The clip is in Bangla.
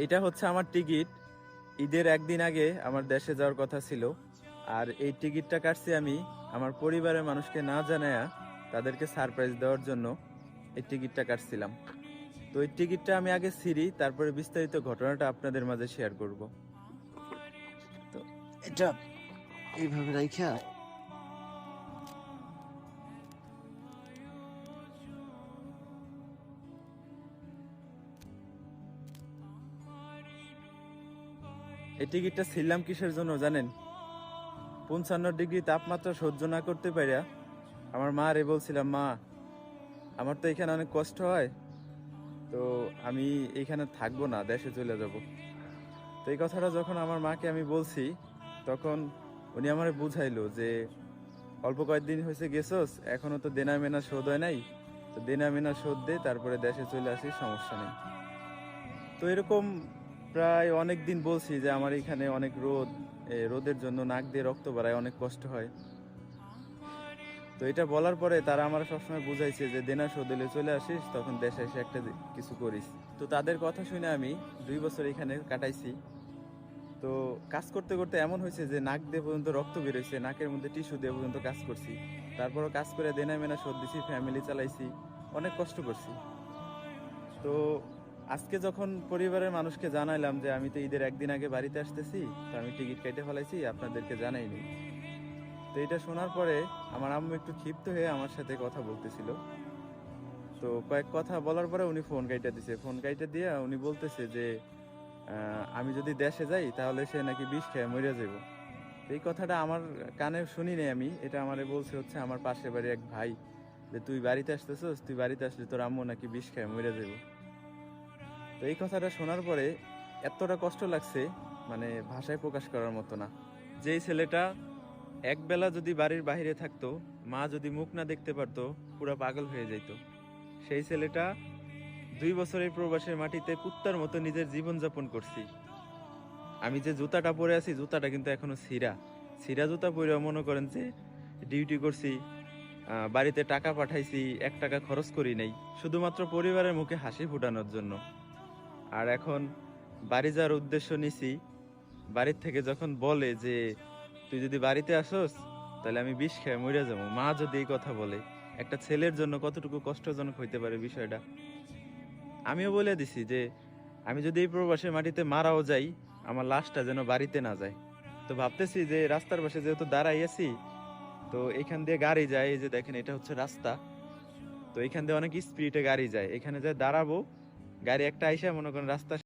এটা হচ্ছে আমার টিকিট। ঈদের একদিন আগে আমার দেশে যাওয়ার কথা ছিল। আর এই টিকিটটা কাটছি আমি আমার পরিবারের মানুষকে না জানায়া তাদেরকে সারপ্রাইজ দেওয়ার জন্য এই টিকিটটা কাটছিলাম। তো এই টিকিটটা আমি আগে ছিঁড়ি, তারপরে বিস্তারিত ঘটনাটা আপনাদের মাঝে শেয়ার করব। তো এটা এইভাবে রাইখা এই টিকিটটা ছিলাম কিসের জন্য জানেন? 55 ডিগ্রি তাপমাত্রা সহ্য না করতে পারিয়া আমার মা রে বলছিলাম, মা আমার তো এখানে অনেক কষ্ট হয়, তো আমি এইখানে থাকবো না, দেশে চলে যাব। তো এই কথাটা যখন আমার মাকে আমি বলছি, তখন উনি আমারে বুঝাইলো যে অল্প কয়েকদিন হয়েছে গেছোস, এখনো তো দেনা মেনা শোধ হয় নাই, তো দেনা মেনা শোধ দে, তারপরে দেশে চলে আসিস, সমস্যা নেই। তো এরকম প্রায় অনেক দিন বলছি যে আমার এখানে অনেক রোদ, রোদের জন্য নাক দিয়ে রক্ত বাড়ায়, অনেক কষ্ট হয়। তো এটা বলার পরে তারা আমার সবসময় বুঝাইছে যে দেনা শোধ হলে চলে আসিস, তখন দেশে এসে একটা কিছু করিস। তো তাদের কথা শুনে আমি 2 বছর এখানে কাটাইছি। তো কাজ করতে করতে এমন হয়েছে যে নাক দিয়ে পর্যন্ত রক্ত বেরোইছে, নাকের মধ্যে টিস্যু দিয়ে পর্যন্ত কাজ করছি। তারপরও কাজ করে দেনা মেনা শোধ দিছি, ফ্যামিলি চালাইছি, অনেক কষ্ট করছি। তো আজকে যখন পরিবারের মানুষকে জানাইলাম যে আমি তো ঈদের একদিন আগে বাড়িতে আসতেছি, তো আমি টিকিট কেটে ফেলাইছি, আপনাদেরকে জানাইনি। তো এটা শোনার পরে আমার আম্মু একটু ক্ষিপ্ত হয়ে আমার সাথে কথা বলতেছিল। তো কয়েক কথা বলার পরে উনি ফোন কাইটা দিছে, ফোন কাইটা দিয়ে উনি বলতেছে যে আমি যদি দেশে যাই তাহলে সে নাকি বিষ খেয়ে মরে যাব। এই কথাটা আমার কানে শুনি নাই আমি, এটা আমারে বলছে হচ্ছে আমার পাশের বাড়ির এক ভাই, যে তুই বাড়িতে আসতেছস, তুই বাড়িতে আসলে তোর আম্মু নাকি বিষ খেয়ে মরে যাব। তো এই কথাটা শোনার পরে এতটা কষ্ট লাগছে, মানে ভাষায় প্রকাশ করার মতো না। যেই ছেলেটা একবেলা যদি বাড়ির বাইরে থাকতো, মা যদি মুখ না দেখতে পারতো, পুরা পাগল হয়ে যেত, সেই ছেলেটা 2 বছর এই প্রবাসের মাটিতে কুত্তার মতো নিজের জীবন যাপন করছি। আমি যে জুতাটা পরে আছি, জুতাটা কিন্তু এখনো ছিঁড়া। ছিঁড়া জুতা পরে মনে করেন যে ডিউটি করছি, বাড়িতে টাকা পাঠাইছি, 1 টাকা খরচ করি নাই, শুধুমাত্র পরিবারের মুখে হাসি ফোটানোর জন্য। আর এখন বাড়ি যাওয়ার উদ্দেশ্য নিছি, বাড়ির থেকে যখন বলে যে তুই যদি বাড়িতে আসস তাহলে আমি বিষ খেয়ে মরে যাবো, মা যদি এই কথা বলে, একটা ছেলের জন্য কতটুকু কষ্টজনক হইতে পারে বিষয়টা। আমিও বলে দিছি যে আমি যদি এই প্রবাসের মাটিতে মারাও যাই, আমার লাশটা যেন বাড়িতে না যায়। তো ভাবতেছি যে রাস্তার পাশে যেহেতু দাঁড়াই আছি, তো এখান দিয়ে গাড়ি যায়, এই যে দেখেন এটা হচ্ছে রাস্তা, তো এখান দিয়ে অনেক স্পিডে গাড়ি যায়, এখানে যায় দাঁড়াবো, গাড়ি একটা আইসা মনে করেন রাস্তা